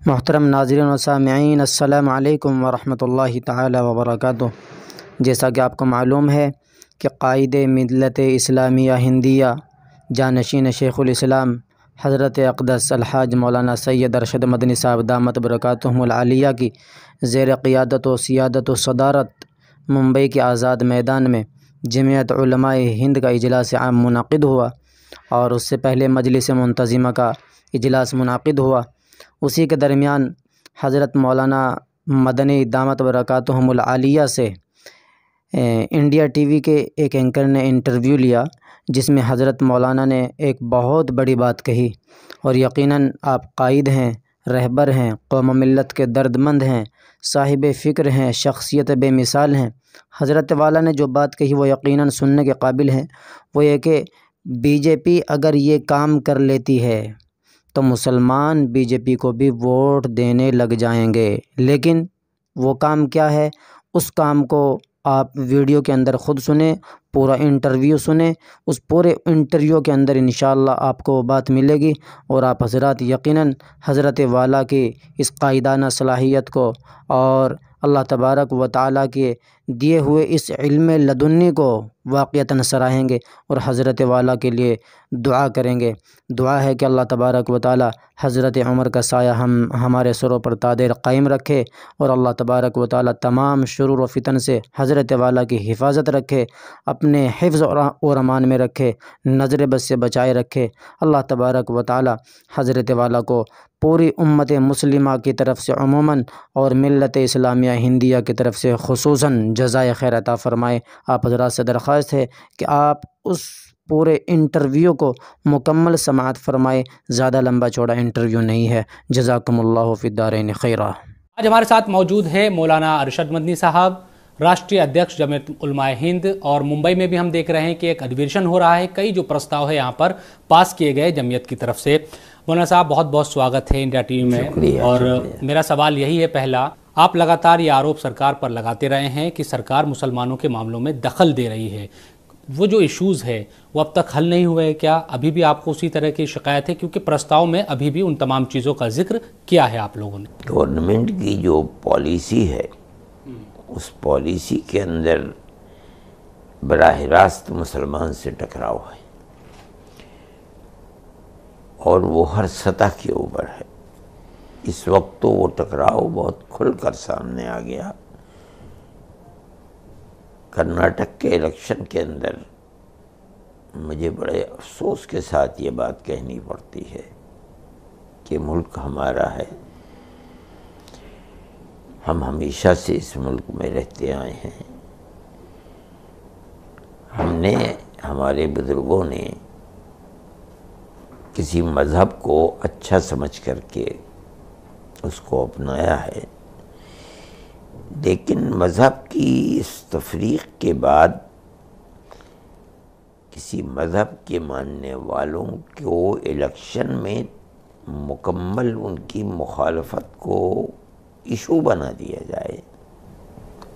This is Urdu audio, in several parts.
محترم ناظرین و سامعین، السلام علیکم ورحمۃ اللہ تعالی وبرکاتہ۔ جیسا کہ آپ کو معلوم ہے کہ قائد ملت اسلامیہ ہندیہ جانشین شیخ الاسلام حضرت اقدس الحاج مولانا سید ارشد مدنی صاحب دامت برکاتہم العالیہ کی زیر قیادت و سیادت و صدارت ممبئی کے آزاد میدان میں جمعیت علماء ہند کا اجلاس عام منعقد ہوا، اور اس سے پہلے مجلس منتظمہ کا اجلاس منعقد ہوا۔ اسی کے درمیان حضرت مولانا مدنی دامت برکاتہم العالیہ سے انڈیا ٹی وی کے ایک اینکر نے انٹرویو لیا، جس میں حضرت مولانا نے ایک بہت بڑی بات کہی، اور یقیناً آپ قائد ہیں، رہبر ہیں، قوم و ملت کے درد مند ہیں، صاحب فکر ہیں، شخصیت بے مثال ہیں۔ حضرت والا نے جو بات کہی وہ یقیناً سننے کے قابل ہے۔ وہ یہ کہ بی جے پی اگر یہ کام کر لیتی ہے تو مسلمان بی جے پی کو بھی ووٹ دینے لگ جائیں گے، لیکن وہ کام کیا ہے، اس کام کو آپ ویڈیو کے اندر خود سنیں، پورا انٹرویو سنیں۔ اس پورے انٹرویو کے اندر انشاءاللہ آپ کو وہ بات ملے گی، اور آپ حضرات یقیناً حضرت والا کی اس قائدانہ صلاحیت کو اور اللہ تبارک و تعالیٰ کے دیے ہوئے اس علم لدنی کو واقعتاً سراہیں گے، اور حضرت والا کے لیے دعا کریں گے۔ دعا ہے کہ اللہ تبارک و تعالیٰ حضرت عمر کا سایہ ہمارے سروں پر تادیر قائم رکھے، اور اللہ تبارک و تعالیٰ تمام شرور و فتن سے حضرت والا کی حفاظت رکھے، اپنے حفظ اور امان میں رکھے، نظر بد سے بچائے رکھے۔ اللہ تبارک و تعالیٰ حضرت والا کو پوری امت مسلمہ کی طرف سے عموماً اور ملت اسلامیہ ہندیہ کی طرف سے خصوصاً جزائے خیر عطا فرمائے۔ آپ حضرات سے درخواست ہے کہ آپ اس پورے انٹرویو کو مکمل سماعت فرمائے، زیادہ لمبا چوڑا انٹرویو نہیں ہے۔ جزاکم اللہ فی الدارین خیرہ۔ آج ہمارے ساتھ موجود ہے مولانا ارشد مدنی صاحب، راشٹریہ ادھیکش جمعیت علماء ہند، اور ممبئی میں بھی ہم دیکھ رہے ہیں کہ ایک ادھیویشن ہو رہا ہے، کئی جو پرستاؤ ہے یہاں پر پاس کیے گئے جمعیت کی طرف سے۔ مولانا صاحب بہت بہت سواگت ہے انڈیا ٹی وی میں، اور میرا سوال یہی ہے پہلا، آپ لگاتار یہ آروپ سرکار پر لگاتے رہے ہیں کہ سرکار مسلمانوں کے معاملوں میں دخل دے رہی ہے، وہ جو ایشوز ہے وہ اب تک حل نہیں ہوئے کیا؟ ابھی بھی آپ کو اسی طرح کی شکایت ہے؟ کیونکہ پرستاؤ میں ابھی بھی ان تمام چیزوں کا ذکر کیا ہے آپ لوگوں نے۔ گورنمنٹ کی جو پالیسی ہے اس پالیسی کے اندر براہ راست مسلمان سے ٹکراؤ ہے، اور وہ ہر سطح کے اوپر ہے۔ اس وقت تو وہ ٹکراؤ بہت کھل کر سامنے آ گیا۔ کرناٹک کے الیکشن کے اندر مجھے بڑے افسوس کے ساتھ یہ بات کہنی پڑتی ہے کہ ملک ہمارا ہے، ہم ہمیشہ سے اس ملک میں رہتے آئے ہیں، ہم نے، ہمارے بزرگوں نے کسی مذہب کو اچھا سمجھ کر کے اس کو اپنایا ہے، لیکن مذہب کی اس تفریق کے بعد کسی مذہب کے ماننے والوں کو الیکشن میں مکمل ان کی مخالفت کو ایشو بنا دیا جائے،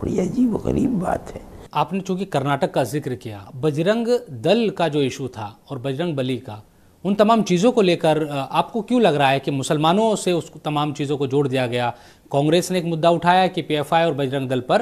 بڑی عجیب و غریب بات ہے۔ آپ نے چونکہ کرناٹک کا ذکر کیا، بجرنگ دل کا جو ایشو تھا اور بجرنگ بلی کا، ان تمام چیزوں کو لے کر آپ کو کیوں لگ رہا ہے کہ مسلمانوں سے اس تمام چیزوں کو جوڑ دیا گیا؟ کانگریس نے ایک مدعا اٹھایا کہ پی ایف آئی اور بجرنگ دل پر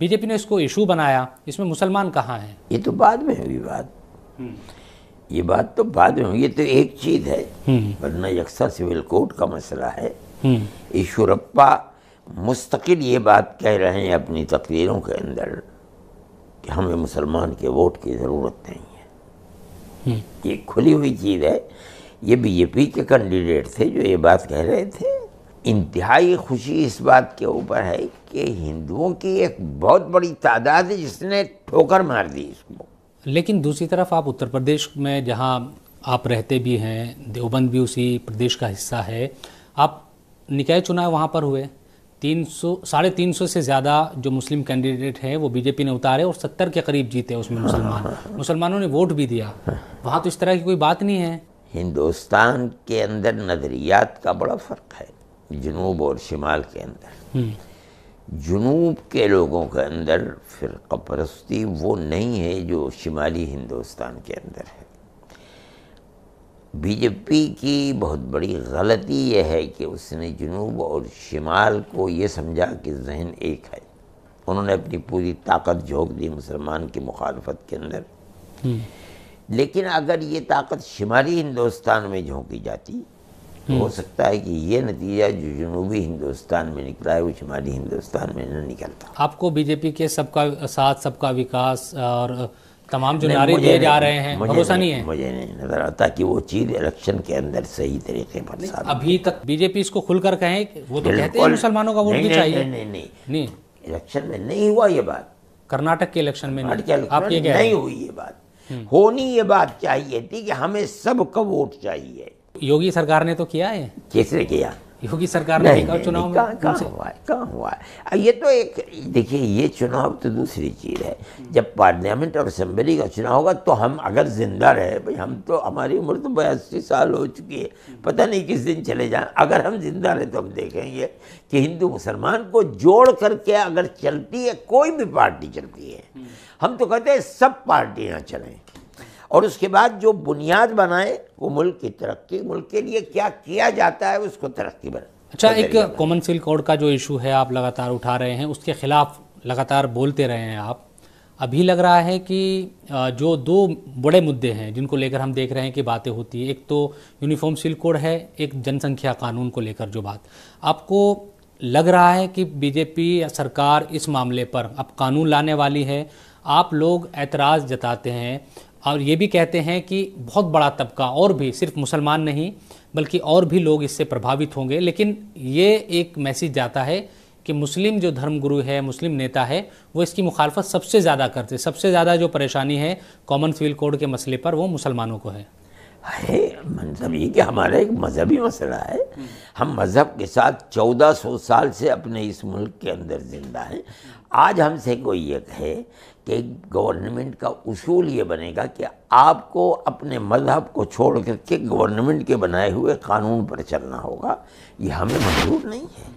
بی جے پی نے اس کو ایشو بنایا، اس میں مسلمان کہاں ہیں؟ یہ تو بعد میں ہوئی بات، یہ بات تو بعد میں ہوئی، یہ تو ایک چیز ہے، ورنہ یکساں سول کوڈ کا مسئلہ ہے۔ ایشورپا مستقل یہ بات کہہ رہے ہیں اپنی تقریروں کے اندر کہ ہمیں مسلمان کے ووٹ کی ضرورت نہیں ہے، یہ کھلی ہوئی چیز ہے۔ یہ بی جے پی کے کینڈیڈیٹ تھے جو یہ بات کہہ رہے تھے۔ انتہائی خوشی اس بات کے اوپر ہے کہ ہندوؤں کی ایک بہت بڑی تعداد ہے جس نے ٹھوکر مار دی اس کو۔ لیکن دوسری طرف آپ اتر پردیش میں جہاں آپ رہتے بھی ہیں، دیوبند بھی اسی پردیش کا حصہ ہے، آپ نکائے چناؤ وہاں پر ہوئے، 350 سے زیادہ جو مسلم کینڈیڈیٹ ہیں وہ بی جے پی نے اتارے، اور 70 کے قریب جیتے اس میں مسلمانوں نے ووٹ بھی دیا۔ وہاں تو اس طرح کی کوئی بات نہیں ہے۔ ہندوستان کے اندر نظریات کا بڑا فرق ہے، جنوب اور شمال کے اندر۔ جنوب کے لوگوں کے اندر فرقہ پرستی وہ نہیں ہے جو شمالی ہندوستان کے اندر ہے۔ بی جے پی کی بہت بڑی غلطی یہ ہے کہ اس نے جنوب اور شمال کو یہ سمجھا کہ ذہن ایک ہے. انہوں نے اپنی پوری طاقت جھونک دی مسلمان کی مخالفت کے اندر. لیکن اگر یہ طاقت شمالی ہندوستان میں جھونکی جاتی تو ہو سکتا ہے کہ یہ نتیجہ جو جنوبی ہندوستان میں نکلا ہے وہ شمالی ہندوستان میں نہ نکلتا. آپ کو بی جے پی کے سب کا ساتھ، سب کا وکاس اور تمام جو نعرے دیے جا رہے ہیں، بھروسہ نہیں ہے؟ مجھے نہیں نظر آتا کہ وہ چیز الیکشن کے اندر صحیح طریقے پر ثابت. ابھی تک بی جے پی اس کو کھل کر کہیں، وہ تو کہتے ہیں مسلمانوں کا ووٹ بھی چاہیے. نہیں، الیکشن میں نہیں ہوا یہ بات. کرناٹک کے الیکشن میں آپ یہ کہہ نہیں ہوئی یہ بات. ہونی یہ بات چاہیے تھی کہ ہمیں سب کا ووٹ چاہیے. یوگی سرکار نے تو کیا ہے. کس نے کیا؟ یوگی سرکار نے چناؤ میں کہاں ہوا ہے. یہ تو ایک دیکھیے، یہ چناؤ تو دوسری چیز ہے. جب پارلیمنٹ اور اسمبلی کا چناؤ ہوگا تو ہم اگر زندہ رہے، بھائی ہم تو، ہماری عمر تو 82 سال ہو چکی ہے، پتہ نہیں کس دن چلے جائیں. اگر ہم زندہ رہے تو ہم دیکھیں گے کہ ہندو مسلمان کو جوڑ کر کے اگر چلتی ہے، کوئی بھی پارٹی چلتی ہے، ہم تو کہتے ہیں سب پارٹیاں چلیں، اور اس کے بعد جو بنیاد بنائے وہ ملک کی ترقی، ملک کے لیے کیا کیا جاتا ہے اس کو ترقی بنائے. اچھا، ایک کامن سول کوڈ کا جو ایشو ہے آپ لگاتار اٹھا رہے ہیں، اس کے خلاف لگاتار بولتے رہے ہیں آپ. ابھی لگ رہا ہے کہ جو دو بڑے مدعے ہیں جن کو لے کر ہم دیکھ رہے ہیں کہ باتیں ہوتی ہیں، ایک تو یونیفارم سول کوڈ ہے، ایک جن سنکھیا قانون کو لے کر جو بات. آپ کو لگ رہا ہے کہ بی جے پی سرکار اس معاملے پر اب قانون لانے والی ہے؟ آپ لوگ اعتراض جتاتے ہیں اور یہ بھی کہتے ہیں کہ بہت بڑا طبقہ، اور بھی صرف مسلمان نہیں بلکہ اور بھی لوگ اس سے پربھاوت ہوں گے، لیکن یہ ایک میسیج جاتا ہے کہ مسلم جو دھرم گرو ہے، مسلم نیتا ہے، وہ اس کی مخالفت سب سے زیادہ کرتے. سب سے زیادہ جو پریشانی ہے کامن سول کوڈ کے مسئلے پر وہ مسلمانوں کو ہے. مطلب یہ کہ ہمارا ایک مذہبی مسئلہ ہے. ہم مذہب کے ساتھ 1400 سال سے اپنے اس ملک کے اندر زندہ ہیں. آج ہم سے کوئی یہ کہے کہ گورنمنٹ کا اصول یہ بنے گا کہ آپ کو اپنے مذہب کو چھوڑ کر کے گورنمنٹ کے بنائے ہوئے قانون پر چلنا ہوگا، یہ ہمیں منظور نہیں ہے.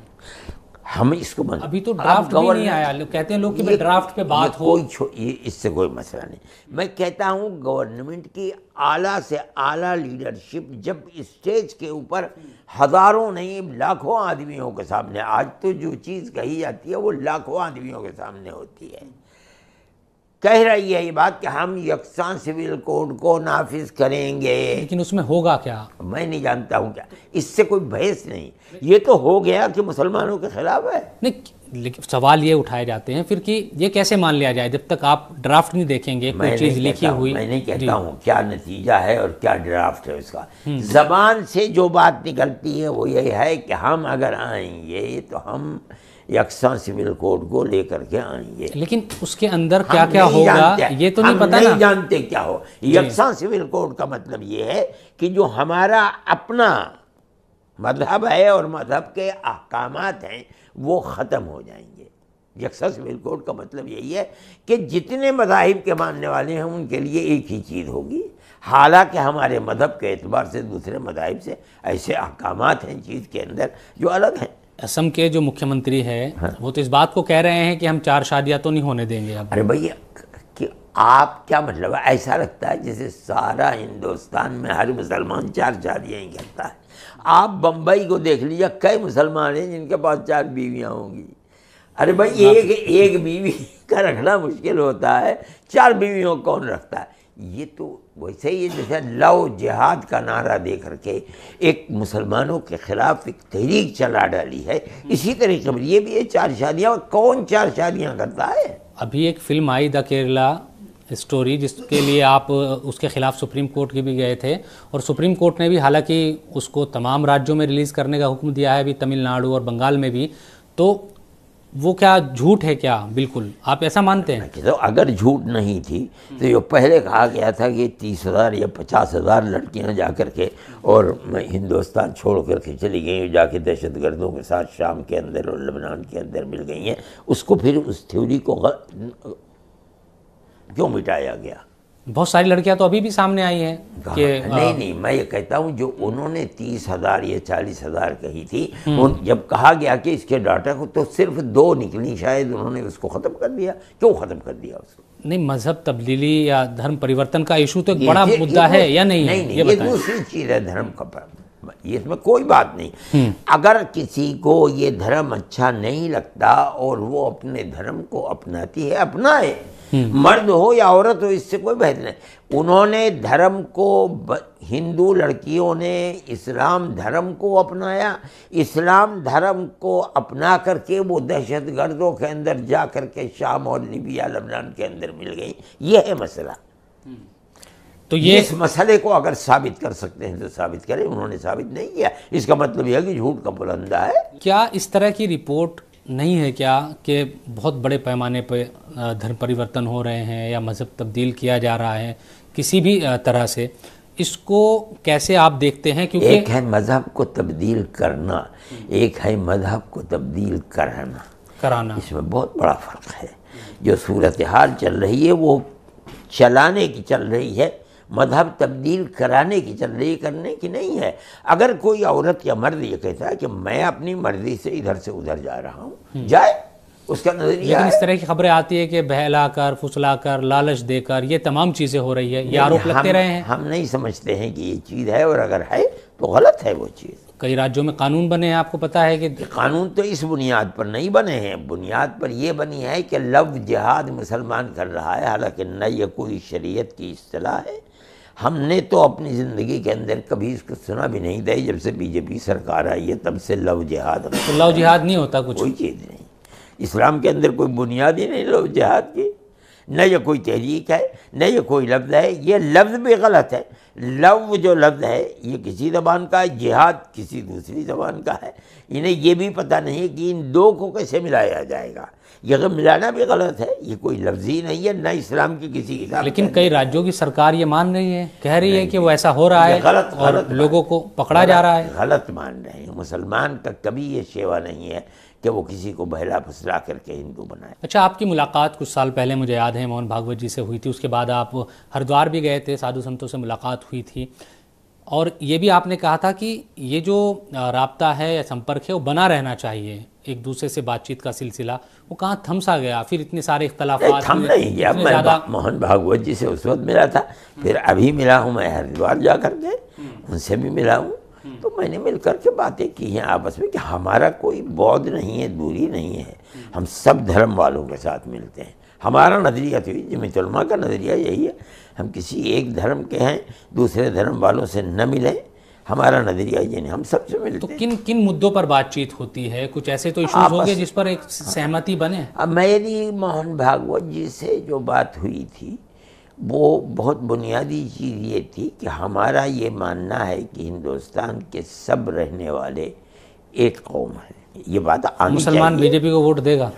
ہم اس کو ابھی تو ڈرافٹ بھی نہیں آیا، کہتے ہیں لوگ کہ ڈرافٹ پہ بات ہو. اس سے کوئی مسئلہ نہیں. میں کہتا ہوں گورنمنٹ کی اعلیٰ سے اعلیٰ لیڈرشپ جب اسٹیج کے اوپر ہزاروں نہیں لاکھوں آدمیوں کے سامنے، آج تو جو چیز کہی جاتی ہے وہ لاکھوں آدمیوں کے سامنے ہوتی ہے، کہہ رہی ہے یہ بات کہ ہم یکساں سول کوڈ کو نافذ کریں گے، لیکن اس میں ہوگا کیا میں نہیں جانتا ہوں. کیا اس سے کوئی بحث نہیں. یہ تو ہو گیا کہ مسلمانوں کے خلاف ہے. نہیں، لیکن سوال یہ اٹھائے جاتے ہیں پھر کہ یہ کیسے مان لیا جائے جب تک آپ ڈرافٹ نہیں دیکھیں گے، کوئی چیز لکھی ہوئی. میں نہیں کہتا ہوں کیا نتیجہ ہے اور کیا ڈرافٹ ہے اس کا. زبان سے جو بات نکلتی ہے وہ یہ ہے کہ ہم اگر آئیں گے تو ہم یکساں سول کوڈ کو لے کر کے آئیں گے، لیکن اس کے اندر کیا کیا ہوگا یہ تو نہیں پتا. ہم نہیں جانتے کیا ہو. یکساں سول کوڈ کا مطلب یہ ہے کہ جو ہمارا اپنا مذہب ہے اور مذہب کے احکامات ہیں وہ ختم ہو جائیں گے. یکساں سول کوڈ کا مطلب یہی ہے کہ جتنے مذاہب کے ماننے والے ہیں ان کے لیے ایک ہی چیز ہوگی، حالانکہ ہمارے مذہب کے اعتبار سے دوسرے مذاہب سے ایسے احکامات ہیں چیز کے اندر جو الگ ہیں. اسم کے جو مکھیہ منتری ہے وہ تو اس بات کو کہہ رہے ہیں کہ ہم 4 شادیاں تو نہیں ہونے دیں گے. اب ارے بھائی کہ آپ کیا مطلب ہے؟ ایسا لگتا ہے جیسے سارا ہندوستان میں ہر مسلمان 4 شادیاں ہی کرتا ہے. آپ بمبئی کو دیکھ لیجیے، کئی مسلمان ہیں جن کے پاس 4 بیویاں ہوں گی. ارے بھائی ایک بیوی کا رکھنا مشکل ہوتا ہے، 4 بیویوں کون رکھتا ہے؟ یہ تو ویسے ہی جیسے لو جہاد کا نعرہ دے کر کے ایک مسلمانوں کے خلاف ایک تحریک چلا ڈالی ہے، اسی طریقے پر یہ بھی ہے 4 شادیاں. کون 4 شادیاں کرتا ہے؟ ابھی ایک فلم آئی دا کیرلا اسٹوری، جس کے لیے آپ اس کے خلاف سپریم کورٹ کے بھی گئے تھے، اور سپریم کورٹ نے بھی حالانکہ اس کو تمام راجیوں میں ریلیز کرنے کا حکم دیا ہے، ابھی تمل ناڈو اور بنگال میں بھی. تو وہ کیا جھوٹ ہے کیا؟ بالکل آپ ایسا مانتے ہیں؟ تو اگر جھوٹ نہیں تھی تو جو پہلے کہا گیا تھا کہ 30,000 یا 50,000 لڑکیاں جا کر کے اور ہندوستان چھوڑ کر کے چلی گئیں، جا کے دہشت گردوں کے ساتھ شام کے اندر اور لبنان کے اندر مل گئی ہیں، اس کو پھر اس تھیوری کو کیوں مٹایا گیا؟ بہت ساری لڑکیاں تو ابھی بھی سامنے آئی ہیں کہ نہیں میں یہ کہتا ہوں جو انہوں نے 30,000 یا 40,000 کہی تھی، جب کہا گیا کہ اس کے ڈاٹا کو، تو صرف 2 نکلی، شاید انہوں نے اس کو ختم کر دیا. کیوں ختم کر دیا اس کو؟ نہیں مذہب تبدیلی یا دھرم پریورتن کا ایشو تو ایک بڑا مدعا ہے یا نہیں ہے؟ یہ دوسری چیز ہے دھرم کا، یہ اس میں کوئی بات نہیں۔ اگر کسی کو یہ دھرم اچھا نہیں لگتا اور وہ اپنے دھرم کو اپناتی ہے، اپنائے، مرد ہو یا عورت ہو، اس سے کوئی بحث نہیں۔ انہوں نے دھرم کو، ہندو لڑکیوں نے اسلام دھرم کو اپنایا، اسلام دھرم کو اپنا کر کے وہ دہشت گردوں کے اندر جا کر کے شام اور لیبیا لبنان کے اندر مل گئی۔ یہ ہے مسئلہ۔ تو یہ اس مسئلے کو اگر ثابت کر سکتے ہیں تو ثابت کریں، انہوں نے ثابت نہیں کیا، اس کا مطلب یہ ہے کہ جھوٹ کا پلندہ ہے۔ کیا اس طرح کی رپورٹ نہیں ہے کیا کہ بہت بڑے پیمانے پہ دھرم پریورتن ہو رہے ہیں یا مذہب تبدیل کیا جا رہا ہے کسی بھی طرح سے؟ اس کو کیسے آپ دیکھتے ہیں؟ کیونکہ ایک ہے مذہب کو تبدیل کرنا، ایک ہے مذہب کو تبدیل کرانا، اس میں بہت بڑا فرق ہے۔ جو صورتحال چل رہی ہے وہ چلانے کی چل رہی ہے، مذہب تبدیل کرانے کی چل رہی ہے، کرنے کی نہیں ہے۔ اگر کوئی عورت یا مرد یہ کہتا ہے کہ میں اپنی مرضی سے ادھر سے ادھر جا رہا ہوں، جائے، اس کا نظریہ لیکن اس طرح کی خبریں آتی ہے کہ بہلا کر، پھسلا کر، لالچ دے کر، یہ تمام چیزیں ہو رہی ہے، یہ آروپ لگتے رہے ہیں۔ ہم نہیں سمجھتے ہیں کہ یہ چیز ہے، اور اگر ہے تو غلط ہے وہ چیز۔ کئی راجیوں میں قانون بنے ہیں، آپ کو پتا ہے کہ قانون تو اس بنیاد پر نہیں بنے ہیں، بنیاد پر یہ بنی ہے کہ لو جہاد مسلمان کر رہا ہے، حالانکہ نہ یہ کوئی شریعت کی اصطلاح ہے۔ ہم نے تو اپنی زندگی کے اندر کبھی اس کو سنا بھی نہیں تھا، جب سے بی جے پی سرکار آئی ہے تب سے لو جہاد، لو جہاد نہیں ہوتا کچھ، کوئی چیز نہیں، اسلام کے اندر کوئی بنیاد ہی نہیں لو جہاد کی، نہ یہ کوئی تحریک ہے، نہ یہ کوئی لفظ ہے، یہ لفظ بھی غلط ہے۔ لو جو لفظ ہے یہ کسی زبان کا ہے، جہاد کسی دوسری زبان کا ہے، انہیں یہ بھی پتہ نہیں کہ ان دو کو کیسے ملایا جائے گا، یہ ملانا بھی غلط ہے، یہ کوئی لفظ ہی نہیں ہے، نہ اسلام کی کسی کتاب۔ لیکن کئی راجیوں کی سرکار یہ مان رہی ہے، کہہ رہی ہے کہ وہ ایسا ہو رہا ہے اور لوگوں کو پکڑا جا رہا ہے۔ غلط مان رہے ہیں، مسلمان کا کبھی یہ شیوا نہیں ہے کہ وہ کسی کو بہلا پھسلا کر کے ہندو بنائے۔ اچھا، آپ کی ملاقات کچھ سال پہلے مجھے یاد ہے موہن بھاگوت جی سے ہوئی تھی، اس کے بعد آپ ہریدوار بھی گئے تھے، سادھو سنتوں سے ملاقات ہوئی تھی، اور یہ بھی آپ نے کہا تھا کہ یہ جو رابطہ ہے یا سمپرک ہے وہ بنا رہنا چاہیے، ایک دوسرے سے بات چیت کا سلسلہ، وہ کہاں تھم سا گیا؟ پھر اتنے سارے اختلافات تھم نہیں گیا۔ میں موہن بھاگوت جی سے اس وقت ملا تھا، پھر ابھی ملا ہوں میں ہریدوار جا کر کے، ان سے بھی ملا ہوں، تو میں نے مل کر کے باتیں کی ہیں آپس میں کہ ہمارا کوئی بعد نہیں ہے، دوری نہیں ہے، ہم سب دھرم والوں کے ساتھ ملتے ہیں۔ ہمارا نظریہ تو جمعیت علماء کا نظریہ یہی ہے، ہم کسی ایک دھرم کے ہیں، دوسرے دھرم والوں سے نہ ملیں، ہمارا نظریہ یہ نہیں، ہم سب سے ملتے ہیں۔ تو کن مدوں پر بات چیت ہوتی ہے؟ کچھ ایسے تو ایشوز ہوں گے جس پر ایک سہمتی بنے؟ اب میری موہن بھاگوت جی سے جو بات ہوئی تھی وہ بہت بنیادی چیز یہ تھی کہ ہمارا یہ ماننا ہے کہ ہندوستان کے سب رہنے والے ایک قوم ہے، یہ بات آنی چاہیے۔ مسلمان بی جے پی کو ووٹ دے گا؟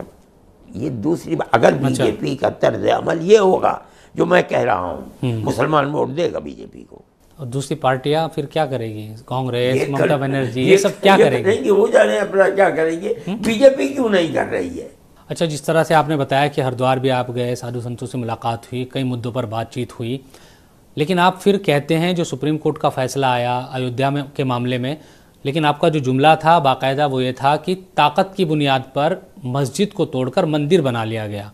یہ دوسری بات، اگر بی جے پی کا طرز عمل یہ ہوگا جو میں کہہ رہا ہوں، مسلمان ووٹ دے گا بی جے پی کو۔ اور دوسری پارٹیاں پھر کیا کرے گی؟ کانگریس، ممتا بنرجی، یہ سب کیا کرے گی؟ وہ جانے اپنا کیا کریں گے، بی جے پی کیوں نہیں کر رہی ہے؟ اچھا، جس طرح سے آپ نے بتایا کہ ہریدوار بھی آپ گئے، سادھو سنتوں سے ملاقات ہوئی، کئی مدوں پر بات چیت ہوئی، لیکن آپ پھر کہتے ہیں جو سپریم کورٹ کا فیصلہ آیا ایودھیا میں کے معاملے میں، لیکن آپ کا جو جملہ تھا باقاعدہ وہ یہ تھا کہ طاقت کی بنیاد پر مسجد کو توڑ کر مندر بنا لیا گیا۔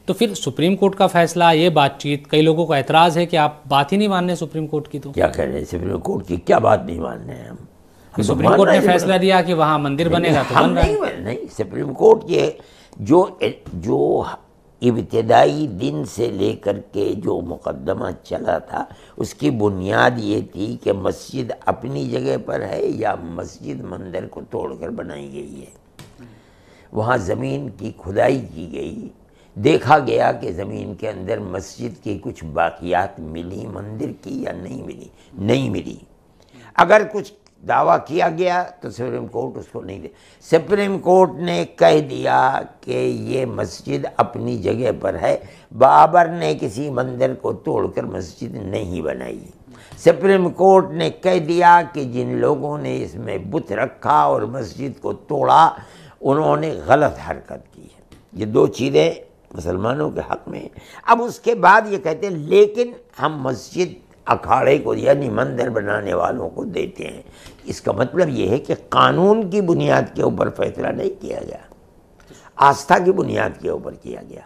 تو پھر سپریم کورٹ کا فیصلہ، یہ بات چیت، کئی لوگوں کو اعتراض ہے کہ آپ بات ہی نہیں مان رہے سپریم کورٹ کی۔ تو کیا کہہ رہے ہیں سپریم کورٹ کی؟ کیا بات نہیں مان رہے ہیں ہم؟ سپریم کورٹ نے فیصلہ دیا کہ وہاں مندر بنے گا تو بن رہا ہے۔ نہیں، سپریم کورٹ کے جو ابتدائی دن سے لے کر کے جو مقدمہ چلا تھا اس کی بنیاد یہ تھی کہ مسجد اپنی جگہ پر ہے یا مسجد مندر کو توڑ کر بنائی گئی ہے۔ وہاں زمین کی کھدائی کی گئی، دیکھا گیا کہ زمین کے اندر مسجد کی کچھ باقیات ملی، مندر کی یا نہیں ملی۔ اگر کچھ دعویٰ کیا گیا تو سپریم کورٹ اس کو نہیں دے۔ سپریم کورٹ نے کہہ دیا کہ یہ مسجد اپنی جگہ پر ہے، بابر نے کسی مندر کو توڑ کر مسجد نہیں بنائی۔ سپریم کورٹ نے کہہ دیا کہ جن لوگوں نے اس میں بت رکھا اور مسجد کو توڑا انہوں نے غلط حرکت کی ہے۔ یہ دو چیزیں مسلمانوں کے حق میں ہیں۔ اب اس کے بعد یہ کہتے ہیں لیکن ہم مسجد اکھاڑے کو یعنی مندر بنانے والوں کو دیتے ہیں۔ اس کا مطلب یہ ہے کہ قانون کی بنیاد کے اوپر فیصلہ نہیں کیا گیا، آستھا کی بنیاد کے اوپر کیا گیا۔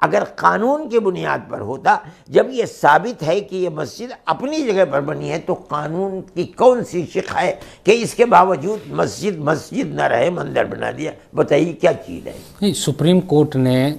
اگر قانون کی بنیاد پر ہوتا، جب یہ ثابت ہے کہ یہ مسجد اپنی جگہ پر بنی ہے تو قانون کی کون سی شق ہے کہ اس کے باوجود مسجد نہ رہے مندر بنا دیا؟ بتائیے کیا چیز ہے؟ سپریم کورٹ نے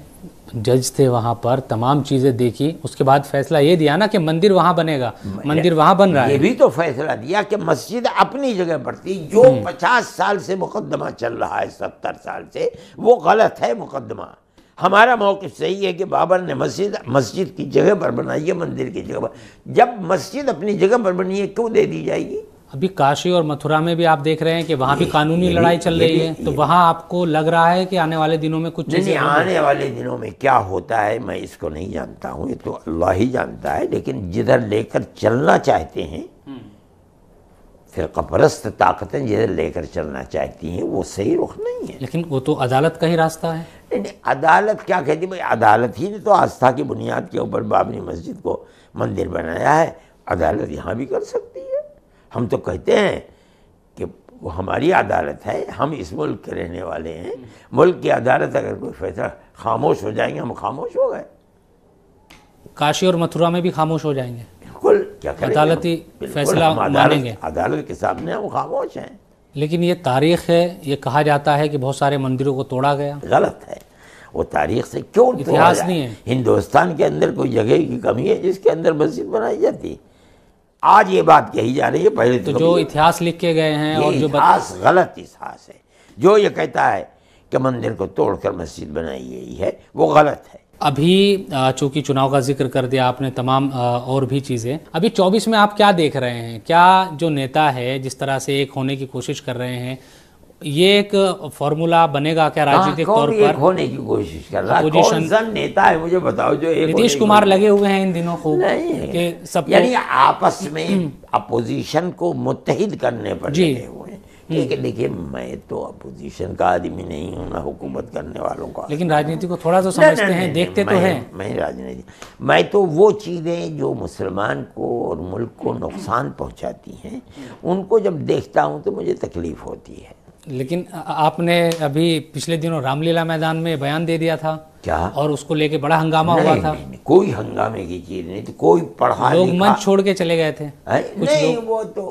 جج تھے وہاں پر، تمام چیزیں دیکھی، اس کے بعد فیصلہ یہ دیا نا کہ مندر وہاں بنے گا، مندر وہاں بن رہا ہے۔ یہ بھی تو فیصلہ دیا کہ مسجد اپنی جگہ پر تھی، جو 50 سال سے مقدمہ چل رہا ہے، 70 سال سے، وہ غلط ہے مقدمہ۔ ہمارا موقف صحیح ہے کہ بابر نے مسجد کی جگہ پر بنائی ہے، مندر کی جگہ پر۔ جب مسجد اپنی جگہ پر بنی ہے کیوں دے دی جائے گی؟ ابھی کاشی اور متھرا میں بھی آپ دیکھ رہے ہیں کہ وہاں بھی قانونی لڑائی چل رہی ہے، تو وہاں آپ کو لگ رہا ہے کہ آنے والے دنوں میں کچھ چیزیں آنے والے دنوں میں کیا ہوتا ہے میں اس کو نہیں جانتا ہوں، یہ تو اللہ ہی جانتا ہے، لیکن جدھر لے کر چلنا چاہتے ہیں فرقہ پرست طاقتیں جدھر لے کر چلنا چاہتی ہیں وہ صحیح رخ نہیں ہے۔ لیکن وہ تو عدالت کا ہی راستہ ہے۔ نہیں، عدالت کیا کہتی ہے؟ عدالت ہی نے تو آستھا کی بنیاد کے اوپر بابری مسجد کو مندر بنایا ہے، عدالت یہاں بھی کر سکتی ہے۔ ہم تو کہتے ہیں کہ وہ ہماری عدالت ہے، ہم اس ملک کے رہنے والے ہیں، ملک کی عدالت اگر کوئی فیصلہ خاموش ہو جائیں گے ہم خاموش ہو گئے، کاشی اور متھرا میں بھی خاموش ہو جائیں گے، بالکل کیا کریں گے؟ عدالتی فیصلہ مانیں گے، عدالت کے سامنے ہم خاموش ہیں۔ لیکن یہ تاریخ ہے، یہ کہا جاتا ہے کہ بہت سارے مندروں کو توڑا گیا، غلط ہے، وہ تاریخ سے کیوں اتہاس نہیں ہے۔ ہندوستان کے اندر کوئی جگہ کی کمی ہے جس کے اندر مسجد بنائی جاتی؟ آج یہ بات کہی جا رہی ہے، پہلے تو جو اتہاس لکھ کے گئے ہیں اور جو اتہاس غلط اتہاس ہے، جو یہ کہتا ہے کہ مندر کو توڑ کر مسجد بنائی گئی ہے وہ غلط ہے۔ ابھی چونکہ چناؤ کا ذکر کر دیا آپ نے، تمام اور بھی چیزیں، ابھی 24 میں آپ کیا دیکھ رہے ہیں؟ کیا جو نیتا ہے جس طرح سے ایک ہونے کی کوشش کر رہے ہیں، یہ ایک فارمولا بنے گا کیا راجنیتک طور پر؟ ایک ہونے کی کوشش کر رہا ہے؟ کون سا نیتا ہے مجھے بتاؤ جو ایک؟ نتیش کمار لگے ہوئے ہیں ان دنوں خوب کہ سب یعنی آپس میں اپوزیشن کو متحد کرنے پر لگے ہوئے ہیں۔ ٹھیک ہے، دیکھیے میں تو اپوزیشن کا آدمی نہیں ہوں، نہ حکومت کرنے والوں کا، لیکن راجنیتی کو تھوڑا تو سمجھتے ہیں، دیکھتے تو ہیں۔ میں تو وہ چیزیں جو مسلمان کو اور ملک کو نقصان پہنچاتی ہیں ان کو جب دیکھتا ہوں تو مجھے تکلیف ہوتی ہے۔ لیکن آپ نے ابھی پچھلے دنوں رام لیلا میدان میں بیان دے دیا تھا، کیا؟ اور اس کو لے کے بڑا ہنگامہ ہوا تھا۔ کوئی ہنگامے کی چیز نہیں تھی، کوئی پڑھا لوگ منچ چھوڑ کے چلے گئے تھے۔ نہیں،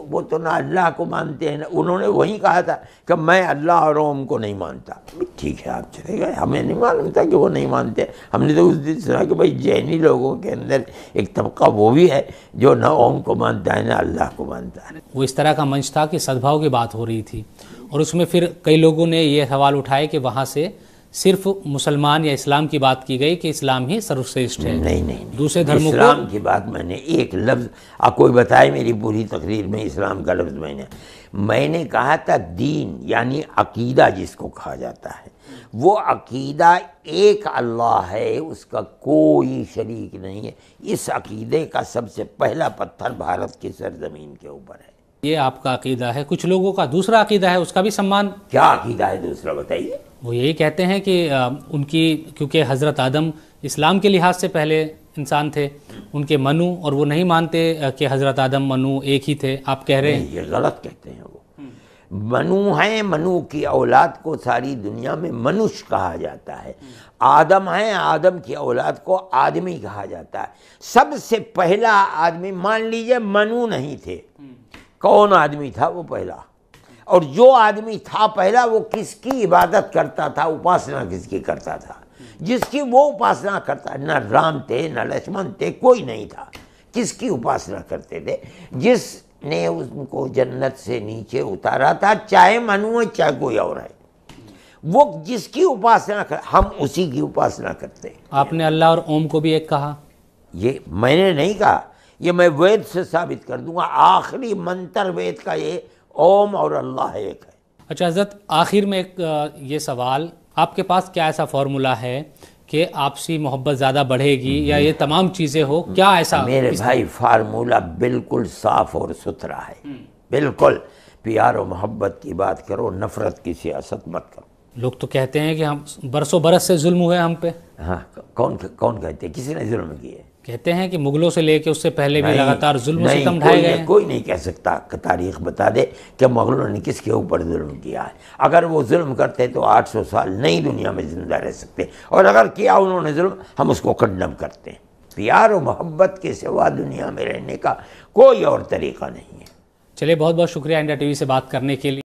وہ تو نہ اللہ کو مانتے ہیں، انہوں نے وہی کہا تھا کہ میں اللہ اور اوم کو نہیں مانتا۔ ٹھیک ہے آپ چلے گئے، ہمیں نہیں معلوم تھا کہ وہ نہیں مانتے۔ ہم نے تو اس دن سنا کہ بھائی جینی لوگوں کے اندر ایک طبقہ وہ بھی ہے جو نہ اوم کو مانتا ہے نہ اللہ کو مانتا ہے۔ وہ اس طرح کا منچ تھا کہ سدبھاؤ کی بات ہو رہی تھی، اور اس میں پھر کئی لوگوں نے یہ سوال اٹھائے کہ وہاں سے صرف مسلمان یا اسلام کی بات کی گئی کہ اسلام ہی سروشریشٹھ ہے۔ نہیں، دوسرے دھرموں کو اسلام کی بات میں نے ایک لفظ کوئی بتائے میری پوری تقریر میں اسلام کا لفظ میں نے کہا تھا دین یعنی عقیدہ جس کو کہا جاتا ہے، وہ عقیدہ ایک اللہ ہے، اس کا کوئی شریک نہیں ہے۔ اس عقیدے کا سب سے پہلا پتھر بھارت کی سرزمین کے اوپر ہے۔ یہ آپ کا عقیدہ ہے، کچھ لوگوں کا دوسرا عقیدہ ہے، اس کا بھی سمان۔ کیا عقیدہ ہے دوسرا بتائیے؟ وہ یہی کہتے ہیں کہ ان کی کیونکہ حضرت آدم اسلام کے لحاظ سے پہلے انسان تھے، ان کے منو، اور وہ نہیں مانتے کہ حضرت آدم منو ایک ہی تھے۔ آپ کہہ رہے ہیں یہ غلط کہتے ہیں، وہ منو ہیں، منو کی اولاد کو ساری دنیا میں منش کہا جاتا ہے۔ آدم ہیں، آدم کی اولاد کو آدمی کہا جاتا ہے۔ سب سے پہلا آدمی مان لیجئے منو نہیں تھے، کون آدمی تھا وہ پہلا؟ اور جو آدمی تھا پہلا وہ کس کی عبادت کرتا تھا، اپاسنا کس کی کرتا تھا؟ جس کی وہ اپاسنا کرتا، نہ رام تھے نہ لکشمن تھے، کوئی نہیں تھا۔ کس کی اپاسنا کرتے تھے؟ جس نے ان کو جنت سے نیچے اتارا تھا، چاہے منو ہے چاہے کوئی اور ہے، وہ جس کی اپاسنا ہم اسی کی اپاسنا کرتے ہیں۔ آپ نے اللہ اور اوم کو بھی ایک کہا؟ یہ میں نے نہیں کہا، یہ میں وید سے ثابت کر دوں گا، آخری منتر وید کا یہ اوم اور اللہ ایک ہے۔ اچھا حضرت، آخر میں ایک یہ سوال، آپ کے پاس کیا ایسا فارمولا ہے کہ آپسی محبت زیادہ بڑھے گی یا یہ تمام چیزیں ہو؟ کیا ایسا؟ میرے بھائی فارمولا بالکل صاف اور ستھرا ہے، بالکل پیار و محبت کی بات کرو، نفرت کی سیاست مت کرو۔ لوگ تو کہتے ہیں کہ ہم برسوں برس سے ظلم ہوئے ہم پہ۔ ہاں، کون کہتے ہیں؟ کسی نے ظلم کیے؟ کہتے ہیں کہ مغلوں سے لے کے اس سے پہلے بھی لگاتار ظلم و ستم نہیں، ڈھائے گئے ہیں۔ کوئی نہیں کہہ سکتا کہ تاریخ بتا دے کہ مغلوں نے کس کے اوپر ظلم کیا ہے۔ اگر وہ ظلم کرتے تو 800 سال نئی دنیا میں زندہ رہ سکتے، اور اگر کیا انہوں نے ظلم، ہم اس کو کنڈم کرتے ہیں۔ پیار و محبت کے سوا دنیا میں رہنے کا کوئی اور طریقہ نہیں ہے۔ چلیے، بہت بہت شکریہ انڈیا ٹی وی سے بات کرنے کے لیے۔